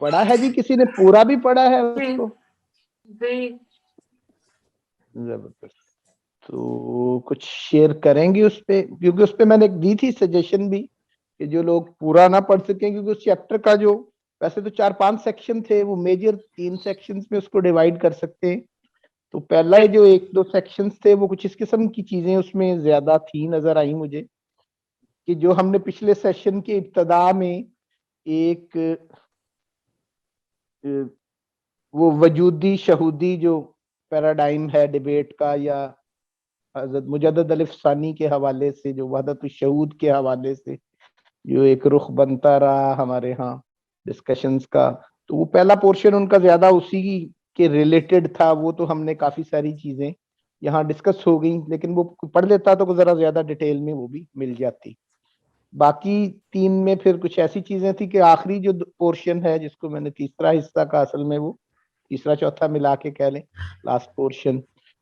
پڑھا ہے جی, کسی نے پورا بھی پڑھا ہے اس کو؟ زبردست. تو کچھ شیئر کریں گے اس پہ, کیونکہ اس پہ میں نے ایک دی تھی سجیشن بھی کہ جو لوگ پورا نہ پڑھ سکیں, کیونکہ اس چیپٹر کا جو ویسے تو 4-5 سیکشن تھے, وہ میجر 3 سیکشنز میں اس کو ڈیوائیڈ کر سکتے ہیں. تو پہلا جو 1-2 سیکشنز تھے وہ کچھ اس قسم کی چیزیں اس میں زیادہ تھی نظر آئی مجھے, کہ جو ہم نے پچھلے سیشن کے ابتدا میں ایک وہ وجودی شہودی جو پیراڈائم ہے ڈیبیٹ کا, یا حضرت مجدد الف ثانی کے حوالے سے جو وحدت الشہود کے حوالے سے جو ایک رخ بنتا رہا ہمارے ہاں ڈسکشنز کا, تو وہ پہلا پورشن ان کا زیادہ اسی کے ریلیٹڈ تھا. وہ تو ہم نے کافی ساری چیزیں یہاں ڈسکس ہو گئی, لیکن وہ پڑھ لیتا تو ذرا زیادہ ڈیٹیل میں وہ بھی مل جاتی. باقی 3 میں پھر کچھ ایسی چیزیں تھی کہ آخری جو پورشن ہے جس کو میں نے تیسرا حصہ کا, اصل میں وہ تیسرا چوتھا ملا کے کہہ لیں لاسٹ پورشن,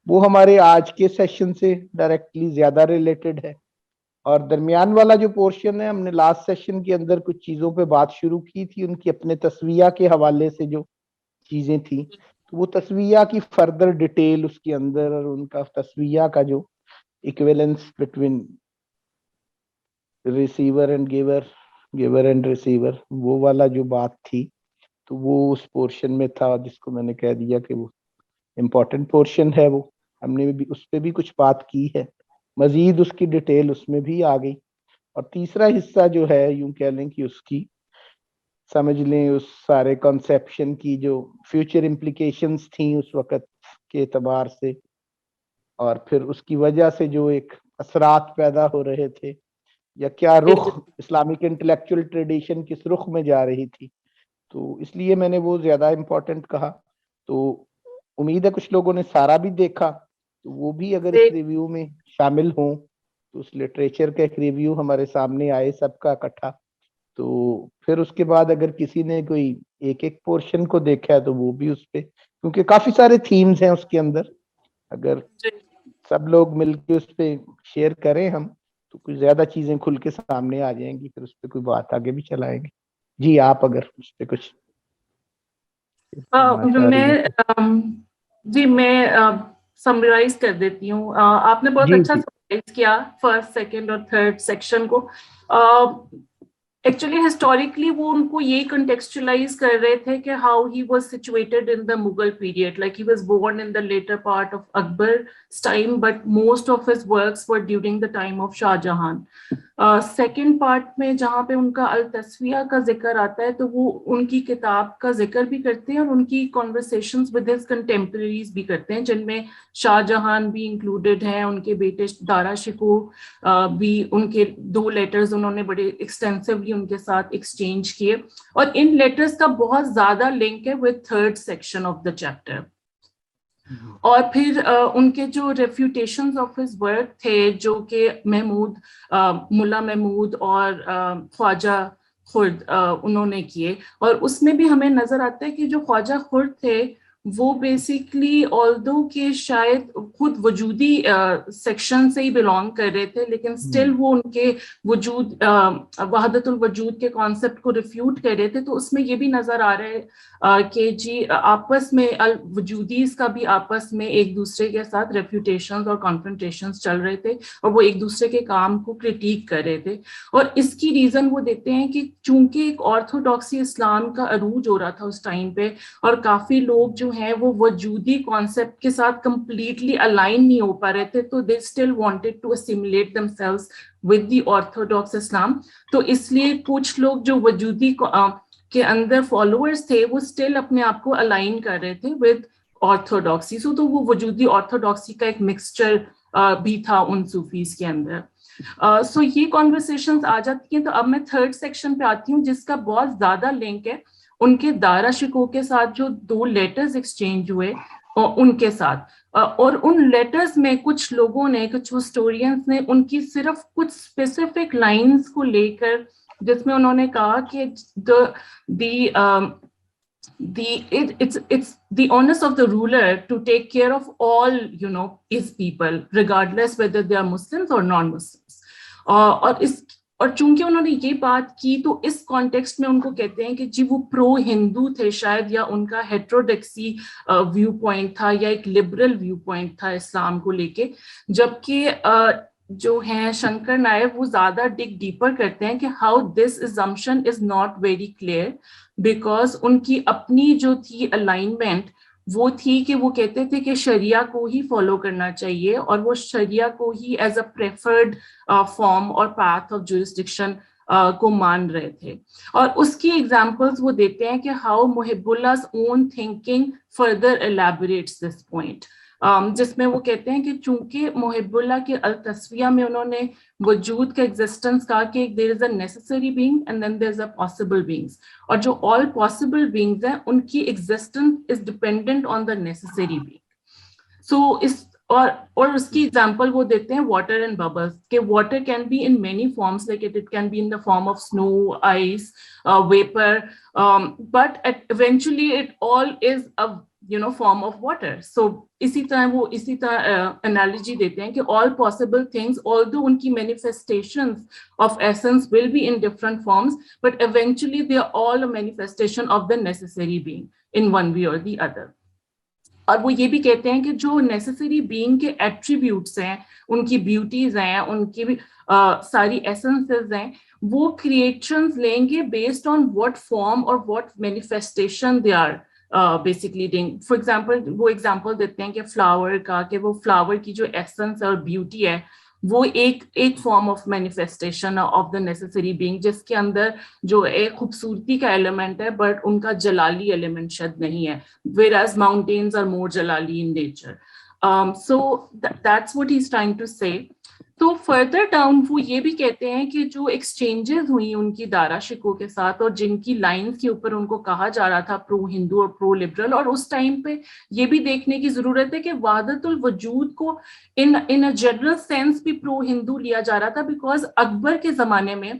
وہ ہمارے آج کے سیشن سے ڈائریکٹلی زیادہ ریلیٹڈ ہے. اور درمیان والا جو پورشن ہے, ہم نے لاسٹ سیشن کے اندر کچھ چیزوں پہ بات شروع کی تھی, ان کی اپنے تسویہ کے حوالے سے جو چیزیں تھیں, تو وہ تسویہ کی فردر ڈیٹیل اس کے اندر, اور ان کا تسویہ کا جو equivalence between receiver and giver, giver and receiver, وہ والا جو بات تھی, تو وہ اس پورشن میں تھا جس کو میں نے کہہ دیا کہ وہ امپورٹنٹ پورشن ہے. وہ ہم نے بھی اس پہ بھی کچھ بات کی ہے, مزید اس کی ڈیٹیل اس میں بھی آ گئی. اور تیسرا حصہ جو ہے یوں کہہ لیں کہ اس کی سمجھ لیں اس سارے کنسیپشن کی جو فیوچر امپلیکیشنز تھیں اس وقت کے اعتبار سے, اور پھر اس کی وجہ سے جو ایک اثرات پیدا ہو رہے تھے, یا کیا رخ اسلامک انٹلیکچوئل ٹریڈیشن کس رخ میں جا رہی تھی, تو اس لیے میں نے وہ زیادہ امپورٹنٹ کہا. تو امید ہے کچھ لوگوں نے سارا بھی دیکھا, تو وہ بھی اگر اس ریویو میں شامل ہوں تو اس لٹریچر کا ایک ریویو ہمارے سامنے آئے سب کا اکٹھا, تو پھر اس کے بعد اگر کسی نے کوئی ایک پورشن کو دیکھا ہے تو وہ بھی اس پہ, کیونکہ کافی سارے تھیمز ہیں اس کے اندر, اگر سب لوگ مل کے اس پہ شیئر کریں ہم تو کچھ زیادہ چیزیں کھل کے سامنے آ جائیں گی, پھر اس پہ کوئی بات آگے بھی چلائیں گے. جی آپ اگر اس پہ کچھ میں سمرائز کر دیتی ہوں. آپ نے بہت اچھا سمرائز کیا فرسٹ, سیکنڈ اور تھرڈ سیکشن کو. ایکچولی ہسٹوریکلی وہ ان کو یہ کنٹیکسچولائز کر رہے تھے کہ how he was situated in the Mughal period, like he was born in the later part of اکبر's time, but most of his works were during the time of Shah Jahan. Second part میں جہاں پہ ان کا التسویہ کا ذکر آتا ہے, تو وہ ان کی کتاب کا ذکر بھی کرتے ہیں اور ان کی conversations with his contemporaries بھی کرتے ہیں, جن میں شاہ جہان بھی انکلوڈیڈ ہیں, ان کے بیٹے دارا شکوہ بھی, ان کے 2 لیٹرز انہوں نے بڑے ایکسٹینسولی ان کے ساتھ ایکسچینج کیے, اور ان لیٹرز کا بہت زیادہ لنک ہے with third section of the chapter. اور پھر ان کے جو ریفیوٹیشنز آف ہز ورک تھے جو کہ محمود, ملا محمود اور خواجہ خرد انہوں نے کیے, اور اس میں بھی ہمیں نظر آتا ہے کہ جو خواجہ خرد تھے وہ بیسکلی آلدو کہ شاید خود وجودی سیکشن سے ہی بلانگ کر رہے تھے, لیکن اسٹل وہ ان کے وجود وحدت الوجود کے کانسیپٹ کو ریفیوٹ کر رہے تھے. تو اس میں یہ بھی نظر آ رہا ہے کہ جی آپس میں الوجودیز کا بھی آپس میں ایک دوسرے کے ساتھ ریفیوٹیشنز اور کانفرنٹیشنز چل رہے تھے, اور وہ ایک دوسرے کے کام کو کرٹیک کر رہے تھے. اور اس کی ریزن وہ دیتے ہیں کہ چونکہ ایک آرتھوڈاکسی اسلام کا عروج ہو رہا تھا اس ٹائم پہ, اور کافی لوگ جو ہیں وہ وجودی کانسیپٹ کے ساتھ کمپلیٹلی الائن نہیں ہو پا رہے تھے, تو they still wanted to assimilate themselves with the orthodox Islam. تو اس لیے کچھ لوگ جو وجودی کے اندر فالوورز تھے وہ اسٹل اپنے آپ کو الائن کر رہے تھے ود آرتھوڈاکسی. تو وہ وجودی آرتھوڈاکسی کا ایک مکسچر بھی تھا ان صوفیز کے اندر. سو یہ کانورسیشنز آ جاتی ہیں. تو اب میں تھرڈ سیکشن پہ آتی ہوں جس کا بہت زیادہ لنک ہے ان کے دارا شکوہ کے ساتھ جو 2 لیٹرز ایکسچینج ہوئے ان کے ساتھ. اور ان لیٹرز میں کچھ لوگوں نے, کچھ ہسٹورینز نے ان کی صرف کچھ اسپیسیفک لائنز کو لے کر, جس میں انہوں نے کہا کہ it's the onus of the ruler to take care of all, his people, regardless whether they are Muslims or non-Muslims. اور اور چونکہ انہوں نے یہ بات کی تو اس کانٹیکسٹ میں ان کو کہتے ہیں کہ جی وہ پرو ہندو تھے شاید, یا ان کا ہیٹروڈیکسی ویو پوائنٹ تھا یا ایک لبرل ویو پوائنٹ تھا اسلام کو لے کے, جبکہ جو ہیں شنکر نائر وہ زیادہ ڈگ ڈیپر کرتے ہیں کہ how this assumption is not very clear, because ان کی اپنی جو تھی الائنمنٹ وہ تھی کہ وہ کہتے تھے کہ شریعہ کو ہی فالو کرنا چاہیے, اور وہ شریعہ کو ہی ایز اے پریفرڈ فارم اور پاتھ آف جورسڈکشن کو مان رہے تھے. اور اس کی ایگزامپلس وہ دیتے ہیں کہ ہاؤ محب اللہ's own thinking further elaborates this point, جس میں وہ کہتے ہیں کہ چونکہ محب اللہ کے التصویہ میں انہوں نے وجود کا ایگزسٹنس کہا کہ there is a necessary being and then there's a possible beings, اور جو all possible beings ہیں ان کی existence is dependent on the necessary being. So اور اس کی ایگزامپل وہ دیتے ہیں واٹر اینڈ ببلس, کہ water can be in many forms, like it can be in the form of snow, ice, vapour, but eventually it all is form of water. So اسی طرح analogy دیتے ہیں کہ all possible things, although ان کی manifestations of essence will be in different forms, but eventually they are all a manifestation of the necessary being in one way or the other. اور وہ یہ بھی کہتے ہیں کہ جو نیسیسری بینگ کے ایٹریبیوٹس ہیں, ان کی بیوٹیز ہیں, ان کی ساری ایسنسز ہیں, وہ کریشنز لیں گے بیسڈ آن واٹ فارم اور what manifestation they are basically doing. For example وہ ایگزامپل دیتے ہیں کہ فلاور کا, کہ وہ فلاور کی جو ایسنس اور بیوٹی ہے وہ ایک form of manifestation of the necessary being, جس کے اندر جو ایک خوبصورتی کا ایلیمنٹ ہے بٹ ان کا جلالی ایلیمنٹ شاید نہیں ہے, whereas mountains are more jalali in nature. So that's what he's trying to say. تو فردر ڈاؤن وہ یہ بھی کہتے ہیں کہ جو ایکسچینجز ہوئی ان کی دارا شکو کے ساتھ, اور جن کی لائنز کے اوپر ان کو کہا جا رہا تھا پرو ہندو اور پرو لبرل, اور اس ٹائم پہ یہ بھی دیکھنے کی ضرورت ہے کہ وحدت الوجود کو ان اے جنرل سینس بھی پرو ہندو لیا جا رہا تھا, بیکاز اکبر کے زمانے میں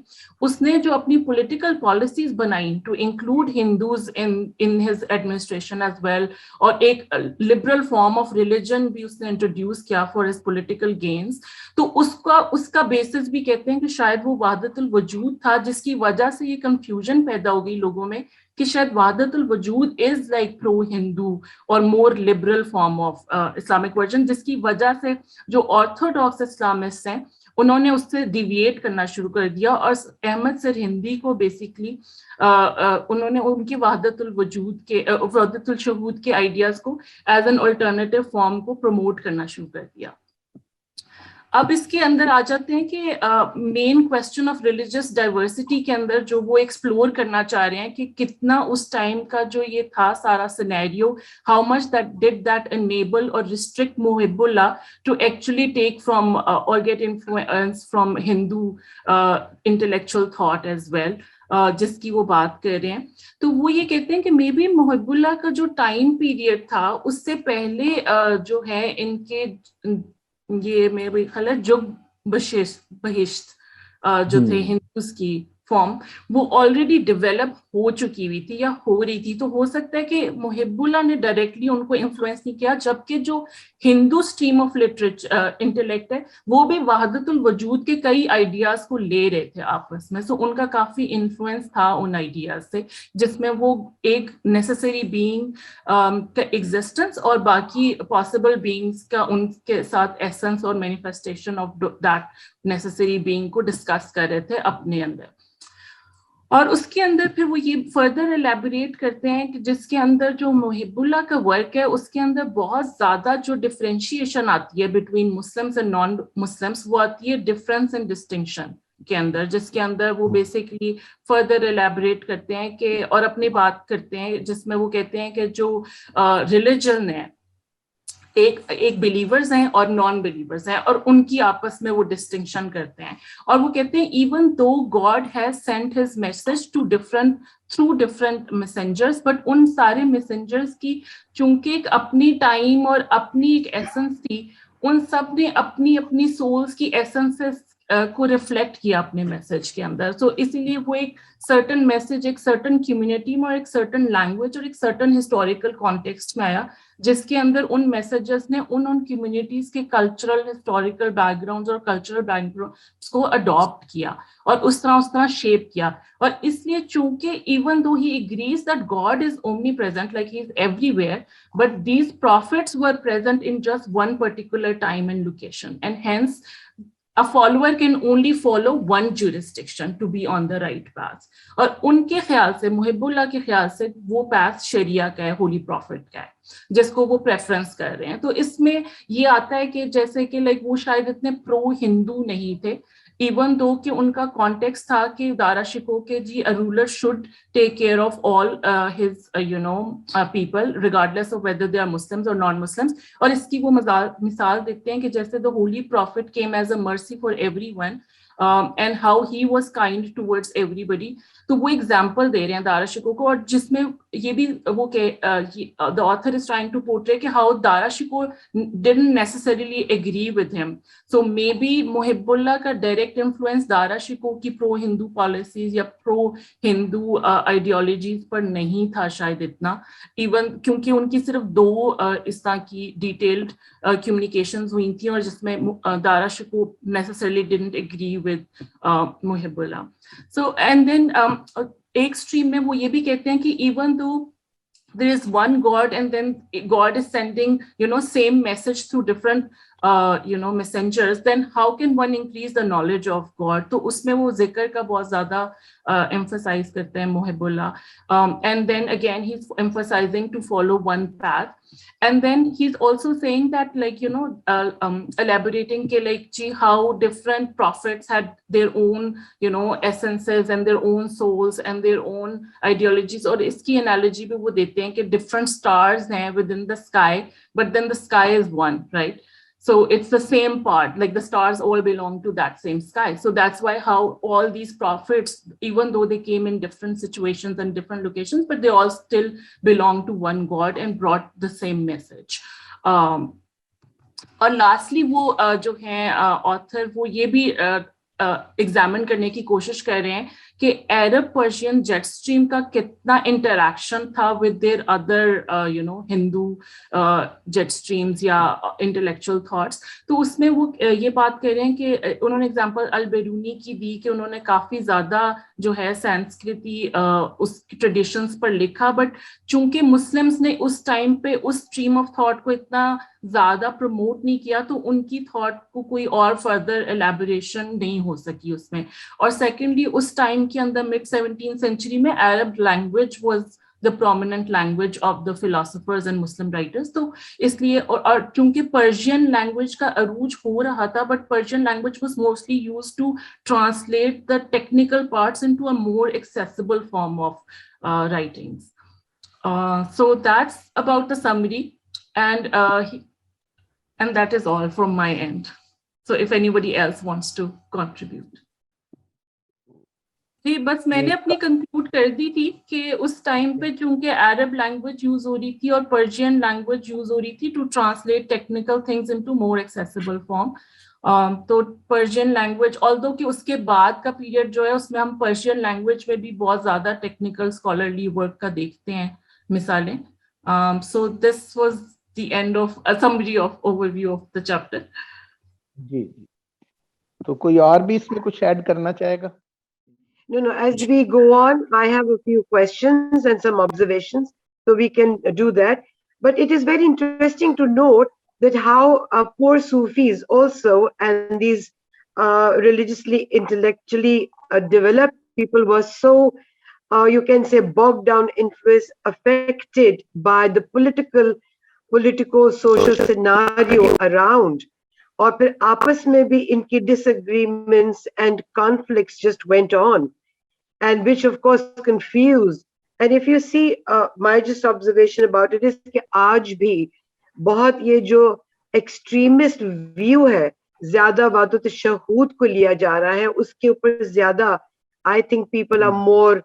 اس نے جو اپنی پولیٹیکل پالیسیز بنائی to include Hindus in his administration as well, اور ایک لبرل فارم آف ریلیجن بھی اس نے انٹروڈیوس کیا فار ہز پولیٹیکل گینز, تو اس کا بیسس بھی کہتے ہیں کہ شاید وہ وحدت الوجود تھا, جس کی وجہ سے یہ کنفیوژن پیدا ہو گئی لوگوں میں کہ شاید وحدت الوجود از لائک پرو ہندو اور more liberal form of Islamic version, جس کی وجہ سے جو آرتھوڈاکس اسلامسٹ ہیں انہوں نے اس سے ڈیویٹ کرنا شروع کر دیا, اور احمد سرہندی کو بیسکلی انہوں نے ان کی وحدت الشہود کے آئیڈیاز کو ایز این الٹرنیٹیو فارم کو پروموٹ کرنا شروع کر دیا. اب اس کے اندر آ جاتے ہیں کہ مین کوشچن آف ریلیجس ڈائیورسٹی کے اندر جو وہ ایکسپلور کرنا چاہ رہے ہیں کہ کتنا اس ٹائم کا جو یہ تھا سارا scenario, how much did that enable اور restrict Muhibullah to actually take from اور get influence from Hindu intellectual thought as well, جس کی وہ بات کر رہے ہیں. تو وہ یہ کہتے ہیں کہ مے بی محب اللہ کا جو ٹائم پیریڈ تھا اس سے پہلے جو ہے ان کے یہ میرے خیال ہے جگ بہشت جو تھے ہندوز کی فارم, وہ آلریڈی ڈیولپ ہو چکی ہوئی تھی یا ہو رہی تھی. تو ہو سکتا ہے کہ محب اللہ نے ڈائریکٹلی ان کو انفلوئنس نہیں کیا, جبکہ جو ہندو اسٹریم آف لٹریچر انٹلیکٹ ہے وہ بھی وحدت الوجود کے کئی آئیڈیاز کو لے رہے تھے آپس میں. سو ان کا کافی انفلوئنس تھا ان آئیڈیاز سے, جس میں وہ ایک نیسیسری بینگ کا ایگزسٹنس اور باقی پاسبل بینگس کا ان کے ساتھ ایسنس اور manifestation of that necessary being کو ڈسکس کر رہے تھے اپنے اندر. اور اس کے اندر پھر وہ یہ فردر ایلیبوریٹ کرتے ہیں کہ جس کے اندر جو محب اللہ کا ورک ہے اس کے اندر بہت زیادہ جو ڈفرینشیشن آتی ہے between Muslims and non Muslims, وہ آتی ہے ڈفرینس اینڈ ڈسٹنکشن کے اندر, جس کے اندر وہ بیسکلی فردر ایلیبوریٹ کرتے ہیں کہ اور اپنی بات کرتے ہیں, جس میں وہ کہتے ہیں کہ جو ریلیجن ہے ایک بلیورز ہیں اور نان بلیورز ہیں, اور ان کی آپس میں وہ ڈسٹنکشن کرتے ہیں. اور وہ کہتے ہیں even though God has sent his message to through different messengers, but ان سارے میسنجرز کی چونکہ ایک اپنی ٹائم اور اپنی ایک ایسنس تھی, ان سب نے اپنی اپنی سولز کی ایسنسز کو ریفلیکٹ کیا اپنے میسج کے اندر. سو اسی لیے وہ ایک سرٹن میسج ایک سرٹن کمیونٹی میں اور ایک سرٹن لینگویج اور ایک سرٹن ہسٹوریکل کانٹیکسٹ میں آیا, جس کے اندر ان میسیجز نے ان کمیونٹیز کے کلچرل ہسٹوریکل بیک گراؤنڈز اور کلچرل بیک گراؤنڈس کو اڈاپٹ کیا اور اس طرح شیپ کیا. اور اس لیے چونکہ even though he agrees that God is omni present, like he is every where, but these prophets were present in just one particular time and location, and hence a follower can only follow one jurisdiction to be on the right path. اور ان کے خیال سے, محب اللہ کے خیال سے, وہ path شریعہ کا ہے, ہولی پروفٹ کا ہے, جس کو وہ پریفرنس کر رہے ہیں. تو اس میں یہ آتا ہے کہ جیسے کہ لائک وہ شاید اتنے پرو ہندو نہیں تھے, ایون دو کہ ان کا کانٹیکس تھا کہ دارا شکو کے جی a ruler should take care of all his people regardless of whether they are Muslims or non-Muslims. اور اس کی وہ مثال دیکھتے ہیں کہ جیسے the holy prophet came as a mercy for everyone and how he was kind towards everybody. تو وہ ایگزامپل دے رہے ہیں دارا شکو کو, اور جس میں یہ بھی وہ کہ the author is trying to portray کہ how Dara شکو didn't necessarily agree with him. So maybe محب اللہ کا ڈائریکٹ انفلوئنس دارا شکو کی پرو ہندو پالیسیز یا پرو ہندو آئیڈیالوجیز پر نہیں تھا شاید اتنا, ایون کیونکہ ان کی صرف 2 اس طرح کی ڈیٹیلڈ کمیونیکیشنز ہوئی تھیں, اور جس میں دارا شکو necessarily didn't agree with محب اللہ. So and then ایک اسٹریم میں وہ یہ بھی کہتے ہیں کہ even though there is one God and then God is sending same message through different messengers, then how can one increase the knowledge of God? تو اس میں وہ ذکر کا بہت زیادہ emphasize کرتے ہیں محب اللہ, and then again he's emphasizing to follow one path, and then he's also saying that like elaborating ke like gee how different prophets had their own essences and their own souls and their own ideologies. اور اس کی analogy بھی وہ دیتے ہیں کہ different stars ہیں within the sky, but then the sky is one, right? So it's the same part, like the stars all belong to that same sky. So that's why how all these prophets, even though they came in different situations and different locations, but they all still belong to one God and brought the same message. اور lastly وہ جو ہیں author وہ یہ بھی examine کرنے کی کوشش کر رہے ہیں کہ عرب پرشین جیٹ اسٹریم کا کتنا انٹریکشن تھا ود دیئر ادر ہندو جیٹ اسٹریمز یا انٹلیکچوئل تھاٹس. تو اس میں وہ یہ بات کر رہے ہیں کہ انہوں نے ایگزامپل البیرونی کی دی کہ انہوں نے کافی زیادہ جو ہے سنسکرتی اس ٹریڈیشنس پر لکھا, بٹ چونکہ مسلمس نے اس ٹائم پہ اس اسٹریم آف تھاٹ کو اتنا زیادہ پروموٹ نہیں کیا, تو ان کی تھاٹ کو کوئی اور فردر ایلیبوریشن نہیں ہو سکی اس میں. اور سیکنڈلی اس ٹائم کے اندر mid 17th century میں Arab language was the prominent language of the philosophers and Muslim writers. تو اس لیے اور چونکہ پرشین لینگویج کا عروج ہو رہا تھا, but Persian language was mostly used to translate the technical parts into a more accessible form of writings. So that's about the summary, and that is all from my end. So if anybody else wants to contribute. جی بس میں نے اپنی conclude کر دی تھی کہ اس time پہ چونکہ عرب language use ہو رہی تھی اور پرشین لینگویج یوز ہو رہی تھی to translate technical things into more accessible form. تو پرشین لینگویج آلدو کہ اس کے بعد کا پیریڈ جو ہے اس میں ہم پرشین لینگویج میں بھی بہت زیادہ ٹیکنیکل اسکالرلی ورک کا دیکھتے ہیں مثالیں. So this was the end of summary of overview of the chapter. جی جی, تو کوئی اور بھی اس میں کچھ ایڈ کرنا چاہے گا؟ No, as we go on, I have a few questions and some observations, so we can do that. But it is very interesting to note that how poor Sufis also and these religiously, intellectually developed people were so, you can say, bogged down, influenced, affected by the politico-social scenario around. اور پھر آپس میں بھی ان کی disagreements and conflicts just went on, and which of course confused. And if you see, my just observation about it is کہ آج بھی بہت یہ جو extremist view ہے زیادہ وعدہ تشہود کو لیا جا رہا ہے, اس کے اوپر زیادہ I think people are more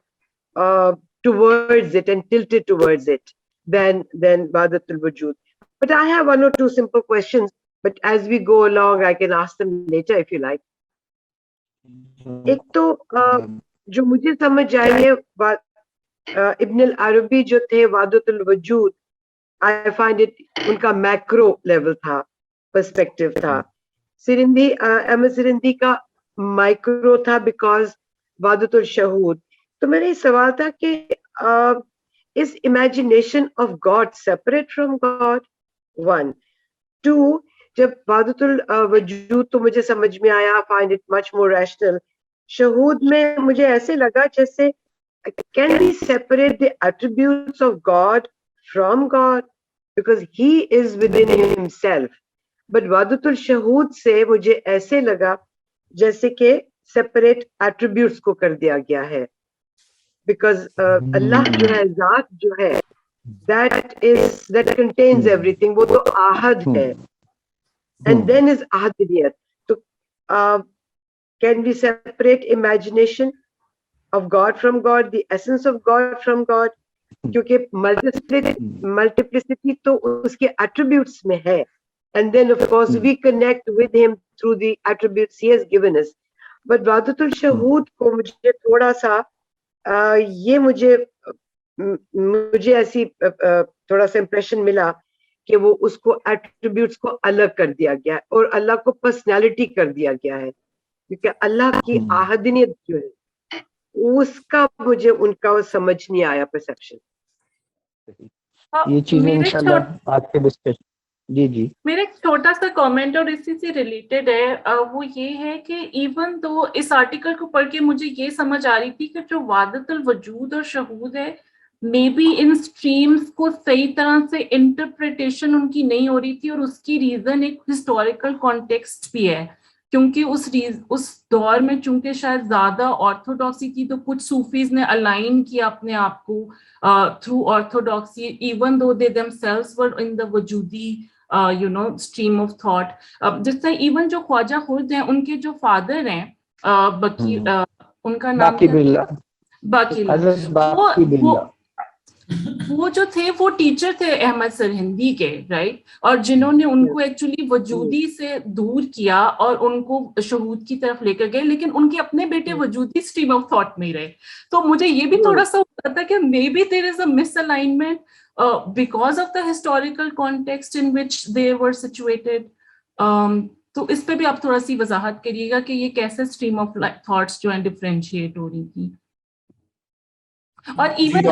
towards it and tilted towards it than Wahdatul Wujud. But I have one or two simple questions, but as we go along I can ask them later if you like. ایک تو جو مجھے سمجھ آئی ہے ابن العربی جو تھے وحدت الوجود, I find it ان کا میکرو لیول تھا, پرسپیکٹو تھا. سرندی احمد سرندی کا مائکرو تھا بیکاز وحدت الشہود. تو میرا یہ سوال تھا کہ is imagination of God separate from God? One. Two, جب وحدت الوجود تو مجھے سمجھ میں آیا, find it much more rational. شہود میں مجھے ایسے لگا جیسے can we separate the attributes of God from God? Because he is within himself. But وحدت الشہود سے مجھے ایسے لگا جیسے کہ separate attributes کو کر دیا گیا ہے. Because اللہ جو ہے, ذات جو ہے, that contains everything, وہ تو آہد ہے. And then is ahadiyat. So can we separate imagination of God from God, the essence of God from God? کیونکہ multiplicity تو اس کے attributes میں ہے. And then of course we connect with him through the attributes he has given us. But وحدت الشہود کو مجھے تھوڑا سا یہ مجھے ایسی تھوڑا سا امپریشن ملا کہ وہ اس کو ایٹریبیوٹس کو الگ کر دیا گیا اور اللہ کو پرسنالٹی کر دیا گیا ہے, کیونکہ اللہ کی آہدنیت جو ہے اس کا مجھے ان کا سمجھ نہیں آیا پرسپشن. یہ چیزیں انشاءاللہ آج کے ڈسکشن. جی جی میرا ایک چھوٹا سا کامنٹ اور اسی سے ریلیٹڈ ہے, وہ یہ ہے کہ ایون تو اس آرٹیکل کو پڑھ کے مجھے یہ سمجھ آ رہی تھی کہ جو وحدت الوجود اور شہود ہے, مے بی ان اسٹریمس کو صحیح طرح سے انٹرپریٹیشن ان کی نہیں ہو رہی تھی, اور اس کی ریزن ایک ہسٹوریکل کانٹیکسٹ بھی ہے, کیونکہ اس دور میں چونکہ شاید زیادہ آرتھوڈاکسی تھی تو کچھ صوفیز نے الائن کیا اپنے آپ کو through orthodoxy, even though they themselves were in the وجودی stream of thought. جس طرح ایون جو خواجہ خلد ہیں, ان کے جو فادر ہیں ان کا نام باقی اللہ, وہ جو تھے وہ ٹیچر تھے احمد سرہندی کے, رائٹ, اور جنہوں نے ان کو ایکچولی وجودی سے دور کیا اور ان کو شہود کی طرف لے کر گئے, لیکن ان کے اپنے بیٹے وجودی اسٹریم آف تھاٹ میں ہی رہے. تو مجھے یہ بھی تھوڑا سا ہوتا تھا کہ may be there is a misalignment because of the historical context in which they were situated. تو اس پہ بھی آپ تھوڑا سی وضاحت کریے گا کہ یہ کیسے اسٹریم آف تھاٹس جو ہیں ڈفرینشیٹ ہو رہی تھی. اور ایون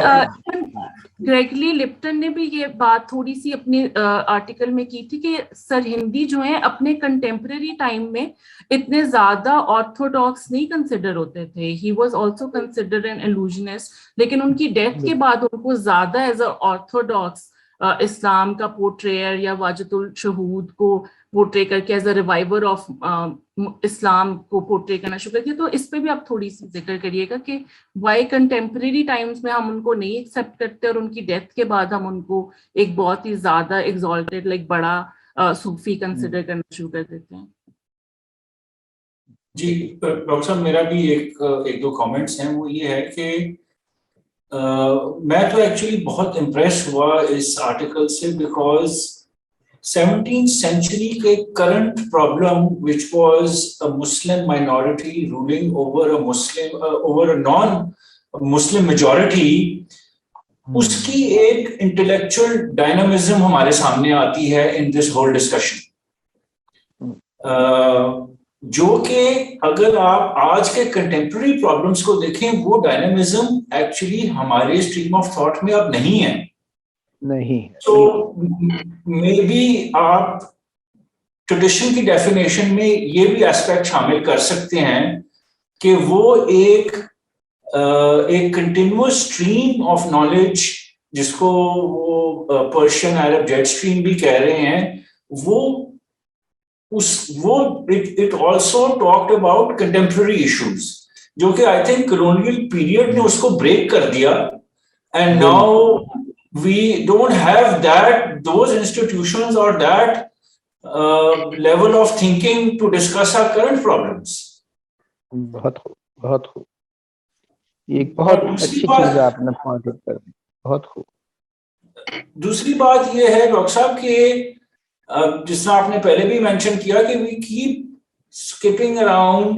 گریگلی لپٹن نے بھی یہ بات تھوڑی سی اپنے آرٹیکل میں کی تھی کہ سرہندی جو ہیں اپنے کنٹمپرری ٹائم میں اتنے زیادہ آرتھوڈاکس نہیں کنسیڈر ہوتے تھے. He was also considered an illusionist, لیکن ان کی ڈیتھ کے بعد ان کو زیادہ ایز اے آرتھوڈاکس اسلام کا پورٹریئر یا وحدت الشہود کو پورٹرے کر کے ایز اے ریوائور آف اسلام کو پورٹرے کرنا شروع کر دیا. تو اس پہ بھی آپ تھوڑی سی ذکر کریے گا کہ وائی کنٹمپریری ٹائمس میں ہم ان کو نہیں ایکسیپٹ کرتے اور ان کی ڈیتھ کے بعد ہم ان کو ایک بہت ہی زیادہ ایگزالٹیڈ لائک بڑا صوفی کنسیڈر کرنا شروع کر دیتے ہیں. جی ڈاکٹر صاحب, میرا بھی ایک دو کامنٹس ہیں. وہ یہ ہے کہ میں تو ایکچولی بہت امپریس ہوا اس آرٹیکل سے, بیکاز 17th century کے current problem which was a Muslim minority ruling over a non-Muslim majority, اس کی ایک انٹلیکچوئل ڈائنامزم ہمارے سامنے آتی ہے in this whole discussion, جو کہ اگر آپ آج کے کنٹمپرری پرابلمس کو دیکھیں وہ ڈائنامزم ایکچولی ہمارے اسٹریم آف تھاٹ میں اب نہیں ہے. تو مے بی آپ ٹریڈیشن کی ڈیفینیشن میں یہ بھی ایسپیکٹ شامل کر سکتے ہیں کہ وہ ایک کنٹینیوس اسٹریم آف نالج, جس کو وہ پرشین عرب جیٹ اسٹریم بھی کہہ رہے ہیں, it also talked about contemporary issues, جو کہ I think colonial period نے اس کو بریک کر دیا, and now we don't have those institutions or that level of thinking to discuss our current problems. بہت خوب, ایک بہت اچھی چیز آپ نے پوائنٹ آؤٹ کر دی, بہت خوب. دوسری بات یہ ہے ڈاکٹر صاحب کہ جس طرح آپ نے پہلے بھی مینشن کیا کہ we keep skipping around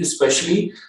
especially,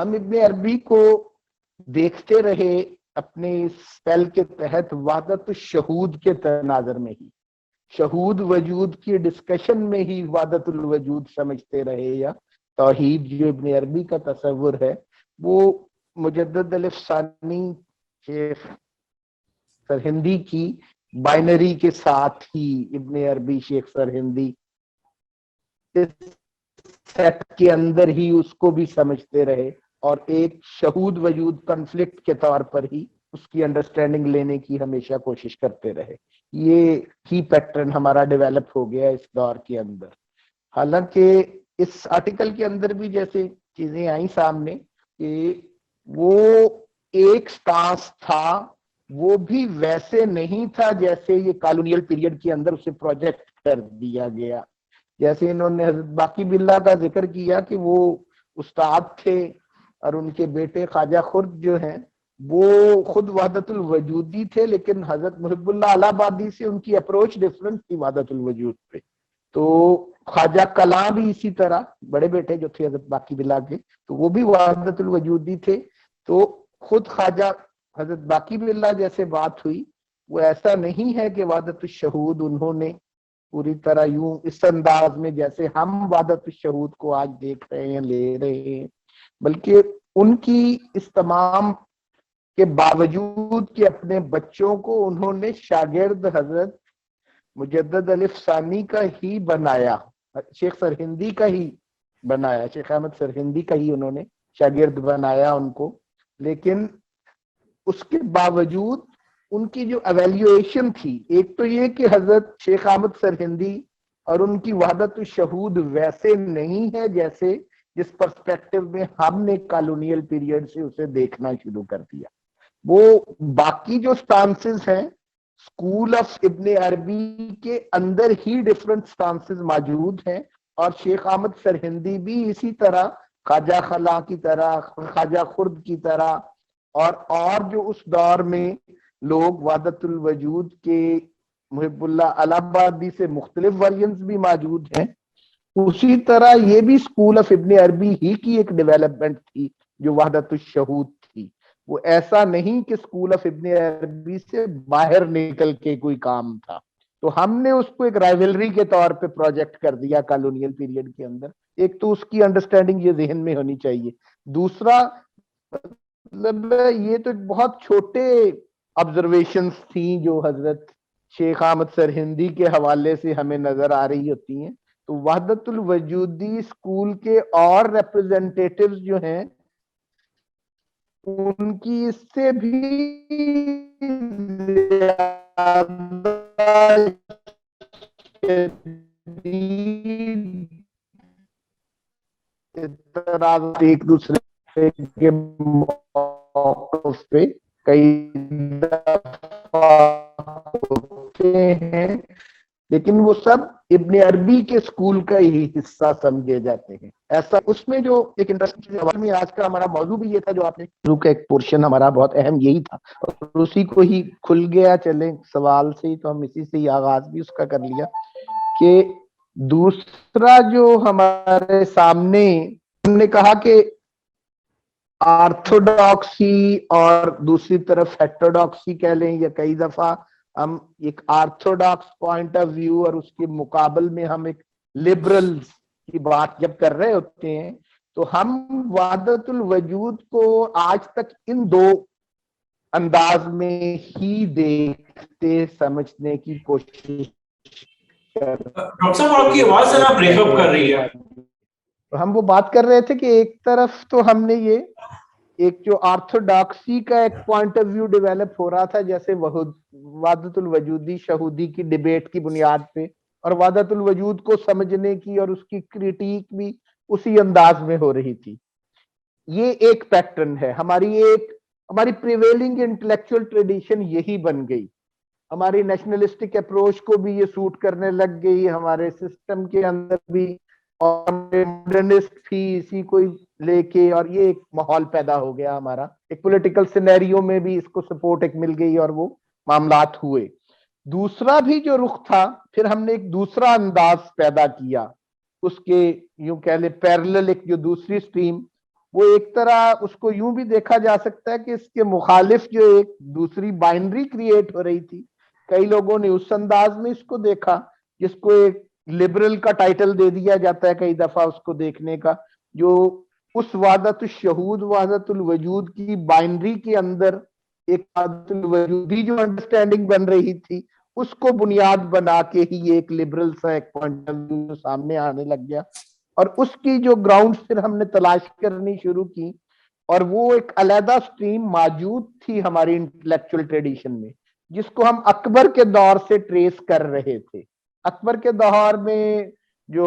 ہم ابن عربی کو دیکھتے رہے اپنے سیل کے تحت وحدت الشہود کے تناظر میں ہی، شہود وجود کی ڈسکشن میں ہی وحدت الوجود سمجھتے رہے، یا توحید جو ابن عربی کا تصور ہے وہ مجدد الف ثانی شیخ سرہندی کی بائنری کے ساتھ ہی ابن عربی شیخ سرہندی اس سیٹ کے اندر ہی اس کو بھی سمجھتے رہے، اور ایک شہود وجود کنفلکٹ کے طور پر ہی اس کی انڈرسٹینڈنگ لینے کی ہمیشہ کوشش کرتے رہے۔ یہ ہی پیٹرن ہمارا ڈیولپ ہو گیا اس دور کے اندر۔ حالانکہ اس آرٹیکل کے اندر بھی جیسے چیزیں آئیں سامنے کہ وہ ایک سٹانس تھا، وہ بھی ویسے نہیں تھا جیسے یہ کالونیل پیریڈ کے اندر اسے پروجیکٹ کر دیا گیا۔ جیسے انہوں نے حضرت باقی باللہ کا ذکر کیا کہ وہ استاد تھے اور ان کے بیٹے خواجہ خرد جو ہیں وہ خود وحدت الوجودی تھے، لیکن حضرت محب اللہ الہ آبادی سے ان کی اپروچ ڈفرنٹ تھی وحدت الوجود پہ۔ تو خواجہ کلاں بھی اسی طرح، بڑے بیٹے جو تھے حضرت باقی باللہ کے، تو وہ بھی وحدت الوجودی تھے۔ تو خود خواجہ حضرت باقی باللہ جیسے بات ہوئی، وہ ایسا نہیں ہے کہ وحدت الشہود انہوں نے پوری طرح یوں اس انداز میں جیسے ہم وحدت الشہود کو آج دیکھ رہے ہیں لے رہے ہیں، بلکہ ان کی اس تمام کے باوجود کہ اپنے بچوں کو انہوں نے شاگرد حضرت مجدد الف ثانی کا ہی بنایا، شیخ سرہندی کا ہی بنایا، شیخ احمد سرہندی کا ہی انہوں نے شاگرد بنایا ان کو۔ لیکن اس کے باوجود ان کی جو ایویلیویشن تھی، ایک تو یہ کہ حضرت شیخ احمد سرہندی اور ان کی وحدت الشہود ویسے نہیں ہے جیسے جس پرسپیکٹو میں ہم نے کالونیل پیریڈ سے اسے دیکھنا شروع کر دیا۔ وہ باقی جو سٹانسز ہیں اسکول آف ابن عربی کے اندر ہی ڈفرنٹ سٹانسز موجود ہیں، اور شیخ احمد سرہندی بھی اسی طرح خواجہ خلاں کی طرح، خواجہ خرد کی طرح، اور جو اس دور میں لوگ وحدت الوجود کے محب اللہ الہ آبادی سے مختلف ورژنز بھی موجود ہیں، اسی طرح یہ بھی اسکول آف ابن عربی ہی کی ایک ڈیولپمنٹ تھی جو وحدت الشہود تھی۔ وہ ایسا نہیں کہ اسکول آف ابن عربی سے باہر نکل کے کوئی کام تھا۔ تو ہم نے اس کو ایک رائیولری کے طور پہ پروجیکٹ کر دیا کالونیل پیریڈ کے اندر۔ ایک تو اس کی انڈرسٹینڈنگ یہ ذہن میں ہونی چاہیے۔ دوسرا مطلب یہ تو بہت چھوٹے آبزرویشنز تھیں جو حضرت شیخ احمد سرہندی کے حوالے سے ہمیں نظر آ رہی ہوتی ہیں۔ تو وحدت الوجودی اسکول کے اور ریپرزینٹیٹیوز جو ہیں ان کی اس سے بھی ایک دوسرے کے موقف پہ کئی دفعہ ہوتے ہیں، لیکن وہ سب ابن عربی کے اسکول کا ہی حصہ سمجھے جاتے ہیں۔ ایسا اس میں جو ایک انٹرسٹنگ میں آج کا ہمارا موضوع بھی یہ تھا، جو آپ نے کا ایک پورشن ہمارا بہت اہم یہی تھا، اور اسی کو ہی کھل گیا چلیں سوال سے ہی، تو ہم اسی سے ہی آغاز بھی اس کا کر لیا کہ دوسرا جو ہمارے سامنے ہم نے کہا کہ آرتھوڈاکسی اور دوسری طرف ہیٹروڈاکسی کہہ لیں، یا کئی دفعہ ہم ایک آرتھوڈاکس پوائنٹ آف ویو اور اس کے مقابل میں ہم ایک لبرل کی بات جب کر رہے ہوتے ہیں، تو ہم وحدت الوجود کو آج تک ان دو انداز میں ہی دیکھتے سمجھنے کی کوشش ڈاکٹر صاحب آپ کی آواز ذرا بریک اپ کر رہی ہے۔ ہم وہ بات کر رہے تھے کہ ایک طرف تو ہم نے یہ ایک جو آرتھوڈاکسی کا ایک پوائنٹ آف ویو ڈیولپ ہو رہا تھا، جیسے وحدت الوجودی شہودی کی ڈیبیٹ کی بنیاد پہ، اور وحدت الوجود کو سمجھنے کی اور اس کی کریٹیک بھی اسی انداز میں ہو رہی تھی۔ یہ ایک پیٹرن ہے، ہماری پریویلنگ انٹلیکچوئل ٹریڈیشن یہی بن گئی، ہماری نیشنلسٹک اپروچ کو بھی یہ سوٹ کرنے لگ گئی، ہمارے سسٹم کے اندر بھی، اور ماڈرنسٹ بھی اسی کو لے کے، اور یہ ایک ماحول پیدا ہو گیا ہمارا، ایک پولیٹیکل سینیریو میں بھی اس کو سپورٹ ایک مل گئی اور وہ معاملات ہوئے۔ دوسرا بھی جو رخ تھا، پھر ہم نے ایک دوسرا انداز پیدا کیا، اس کے یوں کہہ لیں پیرلل ایک جو دوسری سٹریم وہ ایک طرح اس کو یوں بھی دیکھا جا سکتا ہے کہ اس کے مخالف جو ایک دوسری بائنری کریٹ ہو رہی تھی، کئی لوگوں نے اس انداز میں اس کو دیکھا جس کو ایک لبرل کا ٹائٹل دے دیا جاتا ہے کئی دفعہ اس کو دیکھنے کا، جو اس وحدت الشہود وحدت الوجود کی بائنری کے اندر ایک وحدت الوجودی جو انڈرسٹینڈنگ بن رہی تھی اس کو بنیاد بنا کے ہی ایک لبرل سا ایک پوائنٹ آف ویو سامنے آنے لگ گیا، اور اس کی جو گراؤنڈ پھر ہم نے تلاش کرنی شروع کی، اور وہ ایک علیحدہ سٹریم موجود تھی ہماری انٹلیکچوئل ٹریڈیشن میں جس کو ہم اکبر کے دور سے ٹریس کر رہے تھے۔ اکبر کے دور میں جو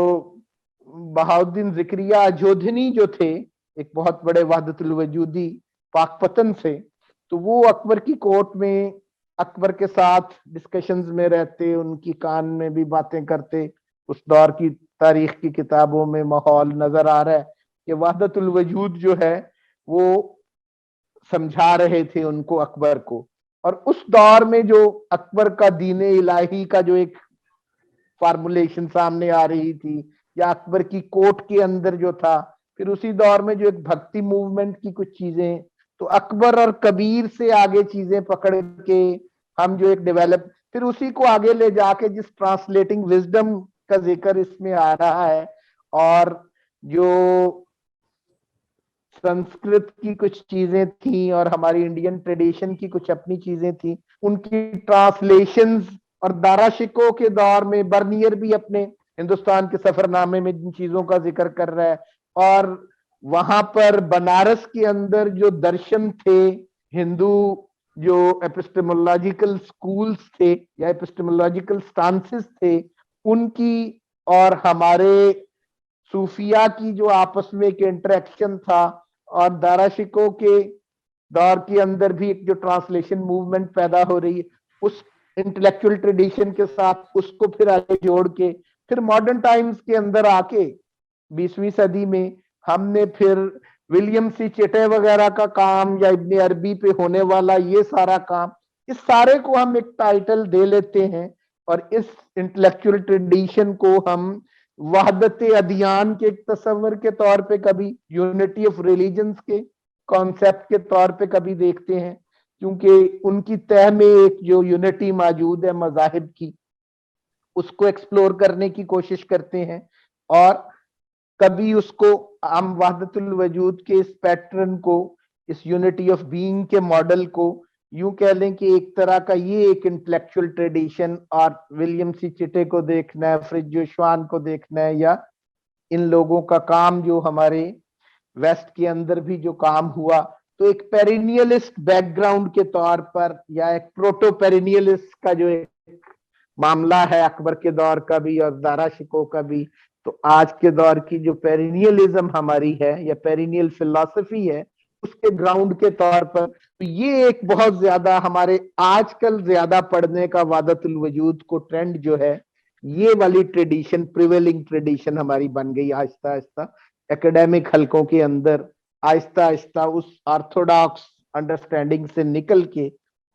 بہاؤالدین ذکریہ اجودھنی جو تھے ایک بہت بڑے وحدت الوجودی پاک پتن سے، تو وہ اکبر کی کورٹ میں اکبر کے ساتھ ڈسکشنز میں رہتے، ان کی کان میں بھی باتیں کرتے، اس دور کی تاریخ کی کتابوں میں ماحول نظر آ رہا ہے کہ وحدت الوجود جو ہے وہ سمجھا رہے تھے ان کو اکبر کو، اور اس دور میں جو اکبر کا دین الہی کا جو ایک فارمولیشن سامنے آ رہی تھی یا اکبر کی کوٹ کے اندر جو تھا، پھر اسی دور میں جو ایک بھکتی موومنٹ کی کچھ چیزیں، تو اکبر اور کبیر سے آگے چیزیں پکڑ کے ہم جو ایک ڈیولپ، پھر اسی کو آگے لے جا کے جس ٹرانسلیٹنگ وزڈم کا ذکر اس میں آ رہا ہے، اور جو سنسکرت کی کچھ چیزیں تھیں اور ہماری انڈین ٹریڈیشن کی کچھ اپنی چیزیں تھیں، ان کی ٹرانسلیشنز، اور دارا شکو کے دور میں برنیئر بھی اپنے ہندوستان کے سفر نامے میں جن چیزوں کا ذکر کر رہا ہے، اور وہاں پر بنارس کے اندر جو درشن تھے ہندو، جو ایپسٹمولوجیکل سکولز تھے یا ایپسٹمولوجیکل سٹانسز تھے ان کی، اور ہمارے صوفیہ کی جو آپس میں ایک انٹریکشن تھا، اور دارا شکو کے دور کے اندر بھی ایک جو ٹرانسلیشن موومنٹ پیدا ہو رہی ہے، اس انٹلیکچوئل ٹریڈیشن کے ساتھ اس کو پھر آگے جوڑ کے پھر ماڈرن ٹائمز کے اندر آ کے 20ویں صدی میں ہم نے پھر ولیم سی چٹے وغیرہ کا کام یا ابن عربی پہ ہونے والا یہ سارا کام، اس سارے کو ہم ایک ٹائٹل دے لیتے ہیں، اور اس انٹلیکچوئل ٹریڈیشن کو ہم وحدت ادیان کے ایک تصور کے طور پہ، کبھی یونٹی آف ریلیجنز کے کانسیپٹ کے طور پہ کبھی دیکھتے ہیں، کیونکہ ان کی تہ میں ایک جو یونٹی موجود ہے مذاہب کی، اس کو ایکسپلور کرنے کی کوشش کرتے ہیں، اور کبھی اس کو ہم وحدت الوجود کے اس پیٹرن کو، اس یونٹی آف بینگ کے ماڈل کو یوں کہہ لیں کہ ایک طرح کا یہ ایک انٹلیکچوئل ٹریڈیشن، اور ولیم سی چٹے کو دیکھنا ہے، فرج جوشوان کو دیکھنا ہے، یا ان لوگوں کا کام جو ہمارے ویسٹ کے اندر بھی جو کام ہوا، تو ایک پیرینیلسٹ بیک گراؤنڈ کے طور پر، یا ایک پروٹو پیرینیلسٹ کا جو ایک معاملہ ہے اکبر کے دور کا بھی اور دارا شکو کا بھی، تو آج کے دور کی جو پیرینیلزم ہماری ہے یا پیرینیل فلسفی ہے اس کے گراؤنڈ کے طور پر، تو یہ ایک بہت زیادہ ہمارے آج کل زیادہ پڑھنے کا وحدت الوجود کو ٹرینڈ جو ہے، یہ والی ٹریڈیشن پریویلنگ ٹریڈیشن ہماری بن گئی آہستہ آہستہ ایکڈیمک حلقوں کے اندر، آہستہ آہستہ اس آرتھوڈاکس انڈرسٹینڈنگ سے نکل کے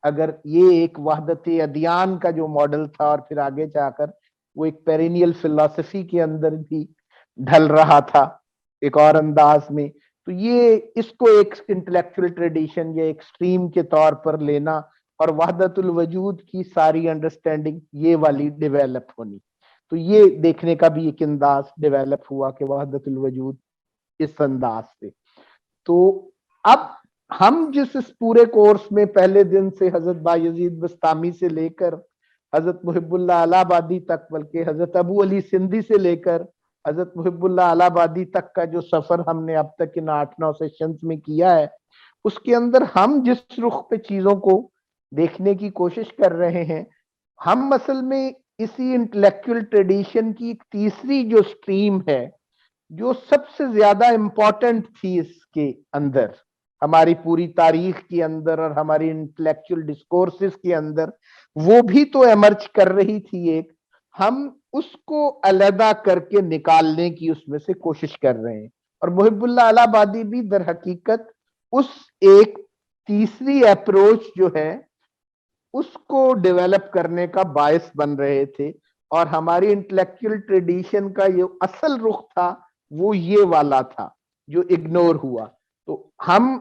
اگر یہ ایک وحدت ادیان کا جو ماڈل تھا، اور پھر آگے جا کر وہ ایک پیرینیل فلسفی کے اندر بھی ڈھل رہا تھا ایک اور انداز میں، تو یہ اس کو ایک انٹلیکچوئل ٹریڈیشن یا ایک سٹریم کے طور پر لینا، اور وحدت الوجود کی ساری انڈرسٹینڈنگ یہ والی ڈیویلپ ہونی، تو یہ دیکھنے کا بھی ایک انداز ڈیویلپ ہوا کہ وحدت الوجود اس انداز سے۔ تو اب ہم جس اس پورے کورس میں پہلے دن سے حضرت بایزید بسطامی سے لے کر حضرت محب اللہ الہ آبادی تک، بلکہ حضرت ابو علی سندھی سے لے کر حضرت محب اللہ الہ آبادی تک کا جو سفر ہم نے اب تک ان 8-9 سیشنز میں کیا ہے، اس کے اندر ہم جس رخ پہ چیزوں کو دیکھنے کی کوشش کر رہے ہیں، ہم اصل میں اسی انٹلیکچوئل ٹریڈیشن کی ایک تیسری جو سٹریم ہے جو سب سے زیادہ امپورٹنٹ تھی اس کے اندر، ہماری پوری تاریخ کے اندر اور ہماری انٹلیکچوئل ڈسکورسز کے اندر، وہ بھی تو ایمرج کر رہی تھی ایک، ہم اس کو علیحدہ کر کے نکالنے کی اس میں سے کوشش کر رہے ہیں، اور محب اللہ الہ آبادی بھی در حقیقت اس ایک تیسری اپروچ جو ہے اس کو ڈیولپ کرنے کا باعث بن رہے تھے، اور ہماری انٹلیکچوئل ٹریڈیشن کا یہ اصل رخ تھا وہ یہ والا تھا جو اگنور ہوا، تو ہم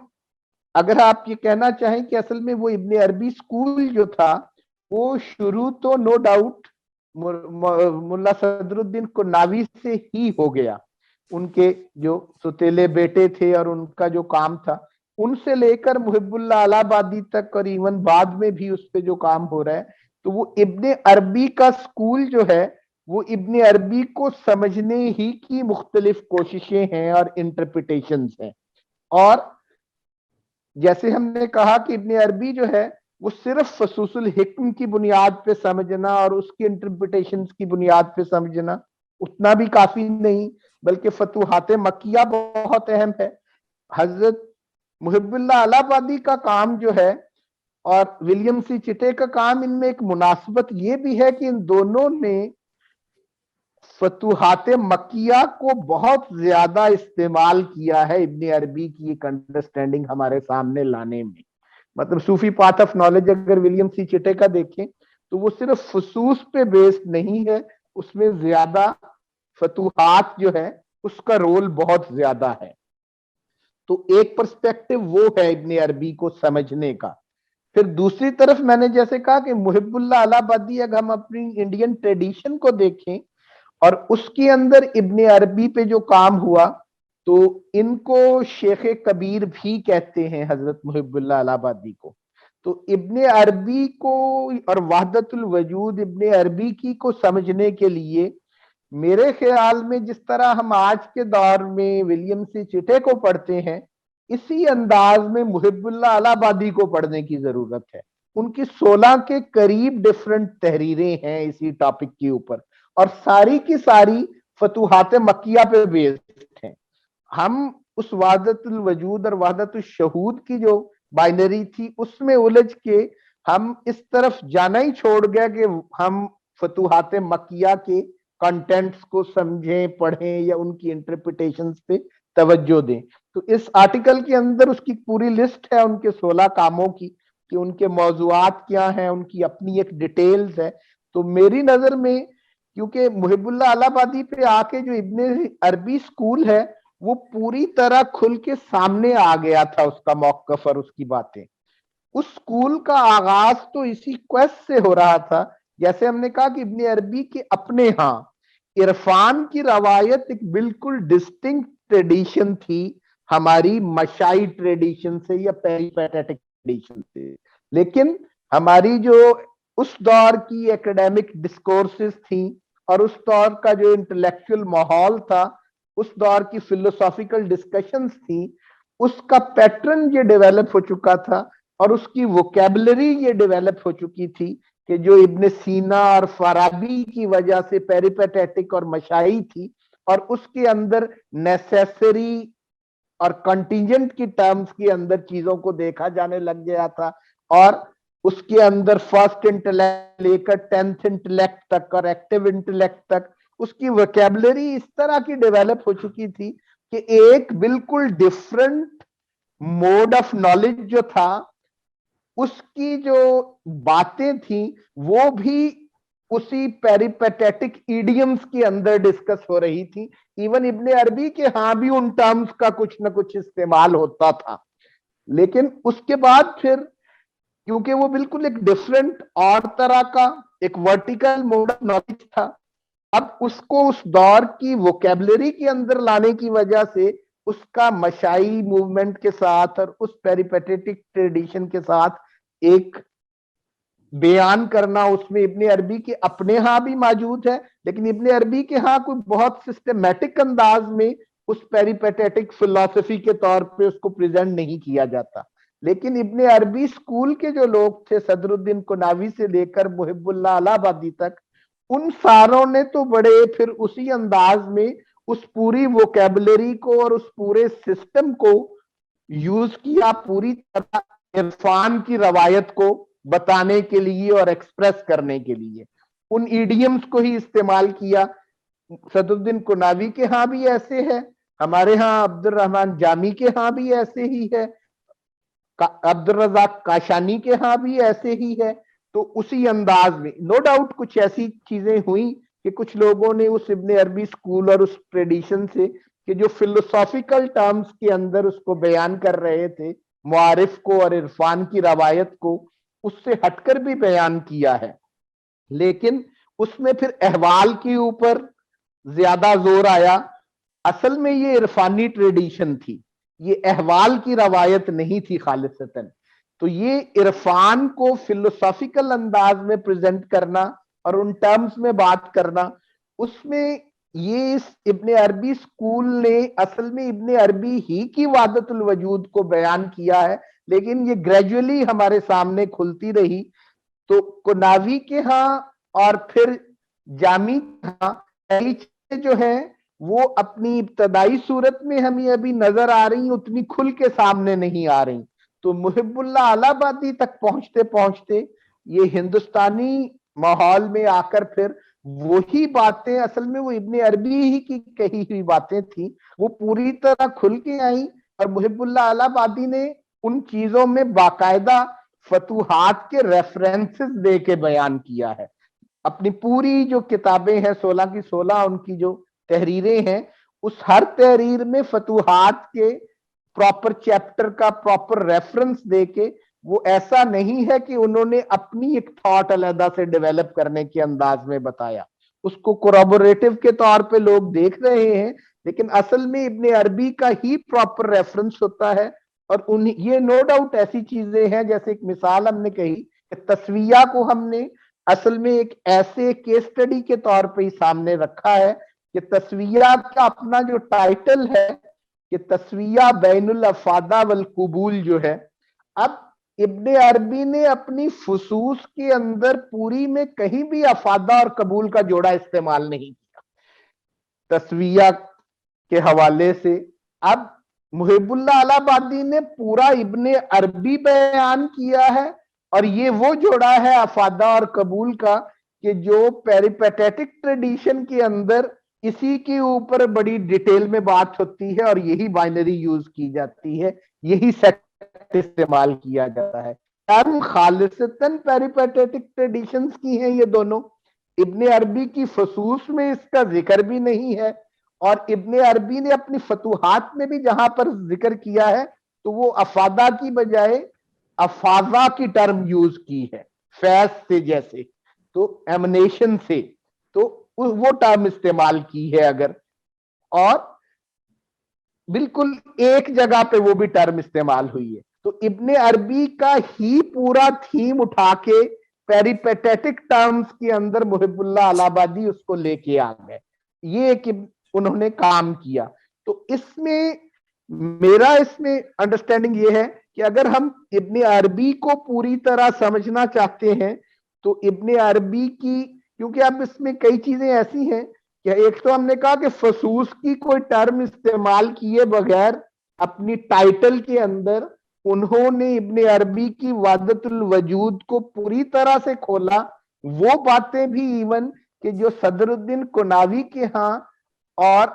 اگر آپ یہ کہنا چاہیں کہ اصل میں وہ ابن عربی اسکول جو تھا وہ شروع تو نو ڈاؤٹ ملا صدر الدین کناوی سے ہی ہو گیا. ان کے جو ستیلے بیٹے تھے اور ان کا جو کام تھا ان سے لے کر محب اللہ الہ آبادی تک اور ایون بعد میں بھی اس پہ جو کام ہو رہا ہے, تو وہ ابن عربی کا اسکول جو ہے وہ ابن عربی کو سمجھنے ہی کی مختلف کوششیں ہیں اور انٹرپریٹیشنز ہیں. اور جیسے ہم نے کہا کہ ابن عربی جو ہے وہ صرف فصوص الحکم کی بنیاد پہ سمجھنا اور اس کی انٹرپریٹیشنز کی بنیاد پہ سمجھنا اتنا بھی کافی نہیں, بلکہ فتوحات مکیہ بہت اہم ہے. حضرت محب اللہ الہ آبادی کا کام جو ہے اور ولیم سی چٹے کا کام, ان میں ایک مناسبت یہ بھی ہے کہ ان دونوں نے فتوحات مکیہ کو بہت زیادہ استعمال کیا ہے ابن عربی کی ایک انڈرسٹینڈنگ ہمارے سامنے لانے میں. مطلب صوفی پاتھ آف نالج اگر ولیم سی چٹے کا دیکھیں تو وہ صرف فصوص پہ بیسڈ نہیں ہے, اس میں زیادہ فتوحات جو ہے اس کا رول بہت زیادہ ہے. تو ایک پرسپیکٹو وہ ہے ابن عربی کو سمجھنے کا. پھر دوسری طرف میں نے جیسے کہا کہ محب اللہ الہ آبادی اگر ہم اپنی انڈین ٹریڈیشن کو دیکھیں اور اس کے اندر ابن عربی پہ جو کام ہوا تو ان کو شیخ کبیر بھی کہتے ہیں حضرت محب اللہ الہ آبادی کو. تو ابن عربی کو اور وحدت الوجود ابن عربی کی کو سمجھنے کے لیے میرے خیال میں جس طرح ہم آج کے دور میں ولیم سی چٹے کو پڑھتے ہیں اسی انداز میں محب اللہ الہ آبادی کو پڑھنے کی ضرورت ہے. ان کی 16 کے قریب ڈیفرنٹ تحریریں ہیں اسی ٹاپک کے اوپر اور ساری کی ساری فتوحات مکیہ پہ بیسڈ ہیں. ہم اس وحدت الوجود اور وحدت الشہود کی جو بائنری تھی اس میں الجھ کے ہم اس طرف جانا ہی چھوڑ گیا کہ ہم فتوحات مکیہ کے کنٹینٹس کو سمجھیں, پڑھیں یا ان کی انٹرپریٹیشنز پہ توجہ دیں. تو اس آرٹیکل کے اندر اس کی پوری لسٹ ہے ان کے 16 کاموں کی کہ ان کے موضوعات کیا ہیں, ان کی اپنی ایک ڈیٹیلز ہے. تو میری نظر میں کیونکہ محب اللہ الہ آبادی پہ آ کے جو ابن عربی سکول ہے وہ پوری طرح کھل کے سامنے آ گیا تھا, اس کا موقف اور اس کی باتیں. اس سکول کا آغاز تو اسی کویسٹ سے ہو رہا تھا, جیسے ہم نے کہا کہ ابن عربی کے اپنے ہاں عرفان کی روایت ایک بالکل ڈسٹنکٹ ٹریڈیشن تھی ہماری مشائی ٹریڈیشن سے یا پیریپیٹیٹک ٹریڈیشن سے, لیکن ہماری جو اس دور کی ایکڈیمک ڈسکورسز تھیں اور اس دور کا جو انٹلیکچوئل ماحول تھا, اس دور کی فلسافیکل ڈسکشنز تھیں, اس کا پیٹرن یہ ڈیولپ ہو چکا تھا اور اس کی ووکیبلری یہ ڈیولپ ہو چکی تھی کہ جو ابن سینا اور فارابی کی وجہ سے پیریپیٹیٹک اور مشائی تھی اور اس کے اندر نیسیسری اور کنٹینجنٹ کی ٹرمز کے اندر چیزوں کو دیکھا جانے لگ گیا تھا اور اس کے اندر فرسٹ انٹلیکٹ لے کر 10th انٹلیکٹ تک اور ایکٹیو انٹلیکٹ تک اس کی ووکیبلری اس طرح کی ڈیولپ ہو چکی تھی کہ ایک بالکل ڈیفرنٹ موڈ آف نالج جو تھا اس کی جو باتیں تھیں وہ بھی اسی پیریپیٹیٹک ایڈیمز کے اندر ڈسکس ہو رہی تھی. ایون ابن عربی کے ہاں بھی ان ٹرمز کا کچھ نہ کچھ استعمال ہوتا تھا, لیکن اس کے بعد پھر کیونکہ وہ بالکل ایک ڈیفرنٹ اور طرح کا ایک ورٹیکل موڈ آف نالج تھا, اب اس کو اس دور کی ووکیبلری کے اندر لانے کی وجہ سے اس کا مشائی موومنٹ کے ساتھ اور اس پیریپیٹیٹک ٹریڈیشن کے ساتھ ایک بیان کرنا اس میں ابن عربی کے اپنے ہاں بھی موجود ہے, لیکن ابن عربی کے ہاں کوئی بہت سسٹمیٹک انداز میں اس پیریپیٹیٹک فلسفی کے طور پہ اس کو پریزنٹ نہیں کیا جاتا. لیکن ابن عربی سکول کے جو لوگ تھے صدر الدین کناوی سے لے کر محب اللہ الہ آبادی تک, ان ساروں نے تو بڑے پھر اسی انداز میں اس پوری ووکیبلری کو اور اس پورے سسٹم کو یوز کیا پوری طرح عرفان کی روایت کو بتانے کے لیے اور ایکسپریس کرنے کے لیے. ان ایڈیمز کو ہی استعمال کیا. صدر الدین کناوی کے ہاں بھی ایسے ہے, ہمارے ہاں عبد الرحمن جامی کے ہاں بھی ایسے ہی ہے, عبد الرزاق کاشانی کے ہاں بھی ایسے ہی ہے. تو اسی انداز میں نو ڈاؤٹ کچھ ایسی چیزیں ہوئیں کہ کچھ لوگوں نے اس ابن عربی سکول اور اس ٹریڈیشن سے کہ جو فلسافیکل ٹرمز کے اندر اس کو بیان کر رہے تھے معارف کو اور عرفان کی روایت کو، اس سے ہٹ کر بھی بیان کیا ہے، لیکن اس میں پھر احوال کے اوپر زیادہ زور آیا. اصل میں یہ عرفانی ٹریڈیشن تھی، یہ احوال کی روایت نہیں تھی خالصتاً. تو یہ عرفان کو فلسافیکل انداز میں پریزنٹ کرنا اور ان ٹرمز میں بات کرنا، اس میں یہ اس ابن عربی سکول نے اصل میں ابن عربی ہی کی وحدت الوجود کو بیان کیا ہے، لیکن یہ گریجولی ہمارے سامنے کھلتی رہی. تو کناوی کے ہاں اور پھر جامی کے ہاں پہلی چیزیں جو ہیں وہ اپنی ابتدائی صورت میں ہمیں ابھی نظر آ رہی، اتنی کھل کے سامنے نہیں آ رہی. تو محب اللہ الہ آبادی تک پہنچتے پہنچتے یہ ہندوستانی ماحول میں آ کر پھر وہی باتیں، اصل میں وہ ابن عربی ہی کی کہی ہوئی باتیں تھیں، وہ پوری طرح کھل کے آئیں. اور محب اللہ الہ آبادی نے ان چیزوں میں باقاعدہ فتوحات کے ریفرنسز دے کے بیان کیا ہے. اپنی پوری جو کتابیں ہیں 16 کی 16 ان کی جو تحریریں ہیں، اس ہر تحریر میں فتوحات کے پراپر چیپٹر کا پراپر ریفرنس دے کے، وہ ایسا نہیں ہے کہ انہوں نے اپنی ایک تھاٹ علیحدہ سے ڈیولپ کرنے کے انداز میں بتایا، اس کو کوریبوریٹو کے طور پہ لوگ دیکھ رہے ہیں، لیکن اصل میں ابن عربی کا ہی پراپر ریفرنس ہوتا ہے. اور یہ نو ڈاؤٹ ایسی چیزیں ہیں، جیسے ایک مثال ہم نے کہی کہ تسویہ کو ہم نے اصل میں ایک ایسے کیس سٹڈی کے طور پہ ہی سامنے رکھا ہے کہ تسویہ کا اپنا جو ٹائٹل ہے کہ تسویہ بین الافادہ والقبول جو ہے، اب ابن عربی نے اپنی فصوص کے اندر پوری میں کہیں بھی افادہ اور قبول کا جوڑا استعمال نہیں کیا تسویہ کے حوالے سے. اب محب اللہ الہ آبادی نے پورا ابن عربی بیان کیا ہے، اور یہ وہ جوڑا ہے افادہ اور قبول کا کہ جو پیریپیٹیٹک ٹریڈیشن کے اندر اسی کے اوپر بڑی ڈیٹیل میں بات ہوتی ہے، اور یہی بائنری یوز کی جاتی ہے، یہی سیٹ استعمال کیا جاتا ہے. خالصتاً پیریپیٹیٹک ٹریڈیشنز کی ہیں یہ دونوں. ابن عربی کی فصوص میں اس کا ذکر بھی نہیں ہے، اور ابن عربی نے اپنی فتوحات میں بھی جہاں پر ذکر کیا ہے تو وہ افادہ کی بجائے افاظہ کی ٹرم یوز کی ہے، فیض سے جیسے، تو ایمنیشن سے، تو وہ ٹرم استعمال کی ہے اگر، اور بالکل ایک جگہ پہ وہ بھی ٹرم استعمال ہوئی ہے. تو ابن عربی کا ہی پورا تھیم اٹھا کے پیریپیٹیٹک ٹرمز کے اندر محب اللہ الہ آبادی اس کو لے کے آ گئے. یہ ایک انہوں نے کام کیا. تو اس میں میرا انڈرسٹینڈنگ یہ ہے کہ اگر ہم ابن عربی کو پوری طرح سمجھنا چاہتے ہیں تو ابن عربی کی، کیونکہ اب اس میں کئی چیزیں ایسی ہیں کہ ایک تو ہم نے کہا کہ فصوص کی کوئی ٹرم استعمال کیے بغیر اپنی ٹائٹل کے اندر انہوں نے ابن عربی کی وحدت الوجود کو پوری طرح سے کھولا. وہ باتیں بھی ایون کہ جو صدر الدین کناوی کے ہاں اور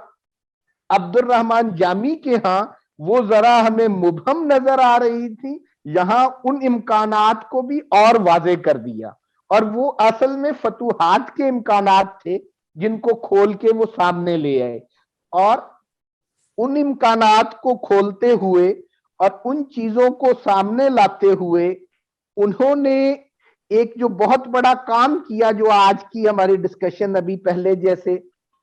عبد الرحمن جامی کے ہاں وہ ذرا ہمیں مبہم نظر آ رہی تھی، یہاں ان امکانات کو بھی اور واضح کر دیا، اور وہ اصل میں فتوحات کے امکانات تھے جن کو کھول کے وہ سامنے لے آئے. اور ان امکانات کو کھولتے ہوئے اور ان چیزوں کو سامنے لاتے ہوئے انہوں نے ایک جو بہت بڑا کام کیا، جو آج کی ہماری ڈسکشن ابھی پہلے جیسے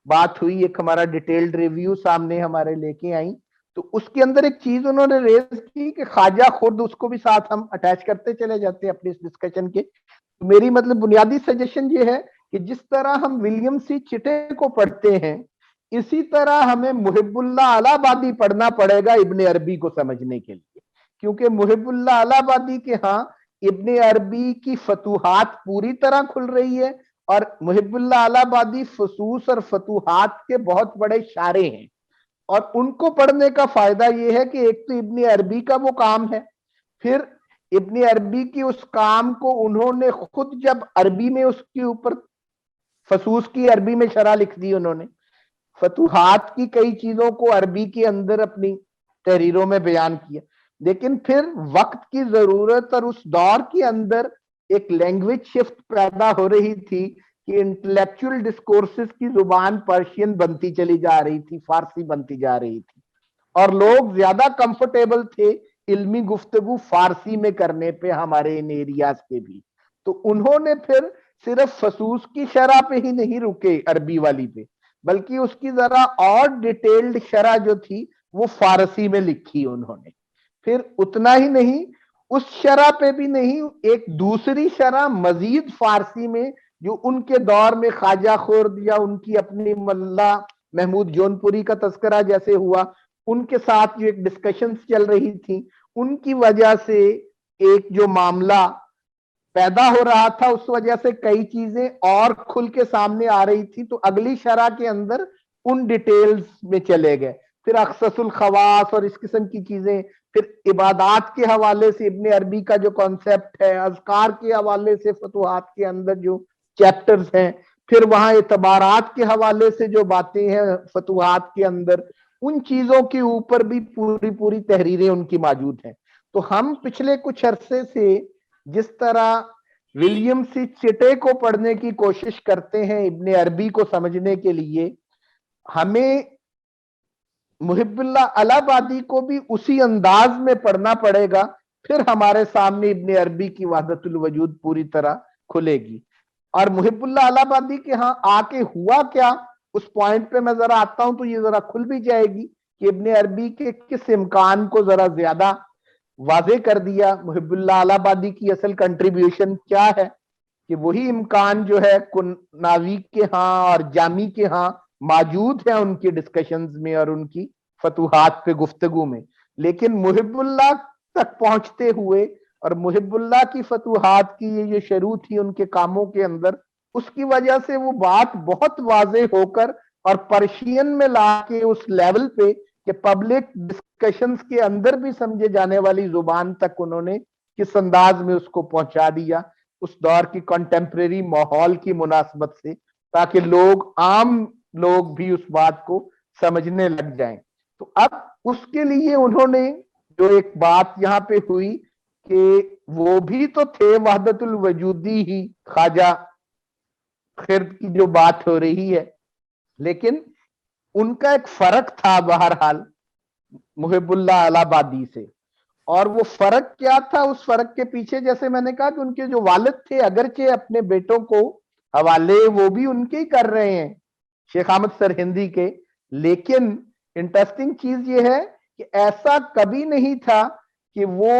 بات ہوئی، ایک ہمارا ڈیٹیلڈ ریویو سامنے ہمارے لے کے آئیں، تو اس کے اندر ایک چیز انہوں نے ریز کی کہ خواجہ خود، اس کو بھی ساتھ ہم اٹیچ کرتے چلے جاتے ہیں اپنی اس ڈسکشن کے. میری مطلب بنیادی سجیشن یہ ہے کہ جس طرح ہم ولیم سی چٹے کو پڑھتے ہیں، اسی طرح ہمیں محب اللہ الہ آبادی پڑھنا پڑے گا ابن عربی کو سمجھنے کے لیے، کیونکہ محب اللہ الہ آبادی کے ہاں ابن عربی کی فتوحات پوری طرح کھل رہی ہے، اور محب اللہ الہ آبادی فصوص اور فتوحات کے بہت بڑے شارح ہیں. اور ان کو پڑھنے کا فائدہ یہ ہے کہ ایک تو ابن عربی کا وہ کام ہے، پھر ابن عربی کی اس کام کو انہوں نے خود جب عربی میں اس کے اوپر فصوص کی عربی میں شرح لکھ دی، انہوں نے فتوحات کی کئی چیزوں کو عربی کے اندر اپنی تحریروں میں بیان کیا، لیکن پھر وقت کی ضرورت اور اس دور کے اندر ایک لینگویج شفٹ پیدا ہو رہی تھی کہ انٹلیکچوئل ڈسکورسز کی زبان پرشین بنتی چلی جا رہی تھی, فارسی بنتی جا رہی تھی, اور لوگ زیادہ کمفرٹیبل تھے علمی گفتگو فارسی میں کرنے پہ ہمارے ان ایریاز کے بھی. تو انہوں نے پھر صرف فصوص کی شرح پہ ہی نہیں رکے عربی والی پہ, بلکہ اس کی ذرا اور ڈیٹیلڈ شرح جو تھی وہ فارسی میں لکھی انہوں نے. پھر اتنا ہی نہیں, اس شرح پہ بھی نہیں, ایک دوسری شرح مزید فارسی میں جو ان کے دور میں خواجہ خورد یا ان کی اپنی ملا محمود جونپوری کا تذکرہ جیسے ہوا, ان کے ساتھ جو ایک ڈسکشنز چل رہی تھی, ان کی وجہ سے ایک جو معاملہ پیدا ہو رہا تھا, اس وجہ سے کئی چیزیں اور کھل کے سامنے آ رہی تھی. تو اگلی شرح کے اندر ان ڈیٹیلز میں چلے گئے. پھر اخصص الخواص اور اس قسم کی چیزیں, پھر عبادات کے حوالے سے ابن عربی کا جو کانسیپٹ ہے, اذکار کے حوالے سے فتوحات کے اندر جو چیپٹرز ہیں, پھر وہاں اعتبارات کے حوالے سے جو باتیں ہیں فتوحات کے اندر, ان چیزوں کے اوپر بھی پوری تحریریں ان کی موجود ہیں. تو ہم پچھلے کچھ عرصے سے جس طرح ولیم سی چٹے کو پڑھنے کی کوشش کرتے ہیں ابن عربی کو سمجھنے کے لیے, ہمیں محب اللہ الہ آبادی کو بھی اسی انداز میں پڑھنا پڑے گا, پھر ہمارے سامنے ابن عربی کی وحدت الوجود پوری طرح کھلے گی. اور محب اللہ الہ آبادی کے ہاں آ کے ہوا کیا, اس پوائنٹ پہ میں ذرا آتا ہوں تو یہ ذرا کھل بھی جائے گی کہ ابن عربی کے کس امکان کو ذرا زیادہ واضح کر دیا. محب اللہ الہ آبادی کی اصل کنٹریبیوشن کیا ہے, کہ وہی امکان جو ہے ناوی کے ہاں اور جامی کے ہاں موجود ہے ان کی ڈسکشنز میں اور ان کی فتوحات پہ گفتگو میں, لیکن محب اللہ تک پہنچتے ہوئے اور محب اللہ کی فتوحات کی یہ جو شروع تھی ان کے کاموں کے اندر, اس کی وجہ سے وہ بات بہت واضح ہو کر اور پرشین میں لا کے اس لیول پہ کہ پبلک ڈسکشنز کے اندر بھی سمجھے جانے والی زبان تک انہوں نے کس انداز میں اس کو پہنچا دیا, اس دور کی کنٹمپریری ماحول کی مناسبت سے, تاکہ عام لوگ بھی اس بات کو سمجھنے لگ جائیں. تو اب اس کے لیے انہوں نے جو ایک بات یہاں پہ ہوئی کہ وہ بھی تو تھے وحدت الوجودی ہی, خواجہ خرد کی جو بات ہو رہی ہے, لیکن ان کا ایک فرق تھا بہرحال محب اللہ الہ آبادی سے. اور وہ فرق کیا تھا, اس فرق کے پیچھے جیسے میں نے کہا کہ ان کے جو والد تھے اگرچہ اپنے بیٹوں کو حوالے وہ بھی ان کے ہی کر رہے ہیں, شیخ احمد سرہندی کے, لیکن انٹرسٹنگ چیز یہ ہے کہ ایسا کبھی نہیں تھا کہ وہ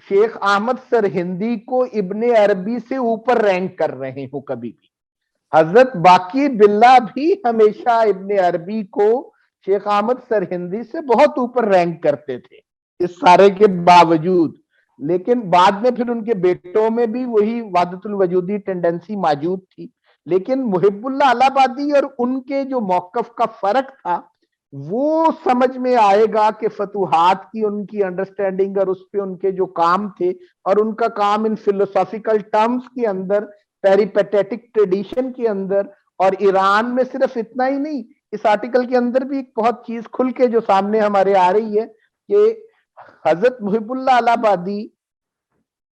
شیخ احمد سرہندی کو ابن عربی سے اوپر رینک کر رہے ہوں کبھی بھی. حضرت باقی باللہ بھی ہمیشہ ابن عربی کو شیخ احمد سرہندی سے بہت اوپر رینک کرتے تھے اس سارے کے باوجود, لیکن بعد میں پھر ان کے بیٹوں میں بھی وہی وحدت الوجودی ٹینڈنسی موجود تھی. لیکن محب اللہ الہ آبادی اور ان کے جو موقف کا فرق تھا وہ سمجھ میں آئے گا کہ فتوحات کی ان کی انڈرسٹینڈنگ اور اس پہ ان کے جو کام تھے, اور ان کا کام ان فلسافیکل ٹرمز کے اندر, پیریپیٹیٹک ٹریڈیشن کے اندر, اور ایران میں صرف اتنا ہی نہیں, اس آرٹیکل کے اندر بھی ایک بہت چیز کھل کے جو سامنے ہمارے آ رہی ہے کہ حضرت محب اللہ الہ آبادی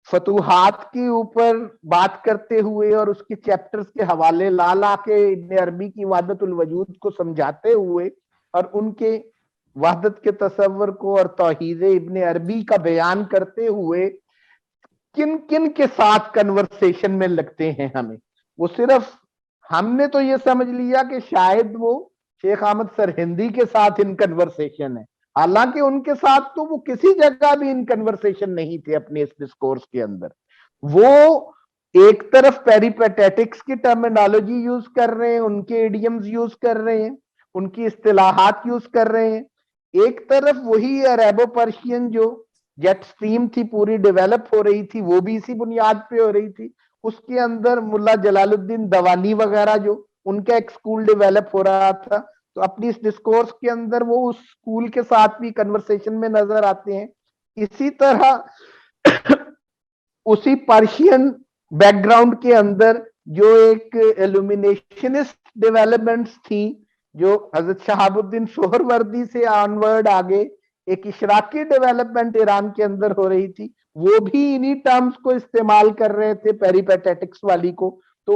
فتوحات کے اوپر بات کرتے ہوئے اور اس کے چیپٹرز کے حوالے لا کے ابن عربی کی وحدت الوجود کو سمجھاتے ہوئے اور ان کے وحدت کے تصور کو اور توحید ابن عربی کا بیان کرتے ہوئے کن کن کے ساتھ کنورسیشن میں لگتے ہیں ہمیں. وہ صرف ہم نے تو یہ سمجھ لیا کہ شاید وہ شیخ احمد سرہندی کے ساتھ ان کنورسیشن ہے, حالانکہ ان کے ساتھ تو وہ کسی جگہ بھی ان کنورسیشن نہیں تھے اپنے اس ڈسکورس کے اندر. وہ ایک طرف پیریپیٹیٹکس کی ٹرمینالوجی یوز کر رہے ہیں, ان کے ایڈیمز یوز کر رہے ہیں, ان کی اصطلاحات یوز کر رہے ہیں, ایک طرف وہی عربو پرشین جو جیٹ سٹریم تھی پوری ڈیولپ ہو رہی تھی, وہ بھی اسی بنیاد پہ ہو رہی تھی. اس کے اندر ملا جلال الدین دوانی وغیرہ جو ان کا ایک سکول ڈیولپ ہو رہا تھا, تو اپنی اس ڈسکورس کے اندر وہ اس سکول کے ساتھ بھی کنورسیشن میں نظر آتے ہیں. اسی طرح اسی پرشین بیک گراؤنڈ کے اندر جو ایک ایلومینیشنسٹ ڈیولپمنٹس تھی جو حضرت شہاب الدین سہروردی سے آنورڈ آگے ایک اشراقی ڈیولپمنٹ ایران کے اندر ہو رہی تھی, وہ بھی انہی ٹرمز کو استعمال کر رہے تھے پیریپیٹیٹکس والی کو. تو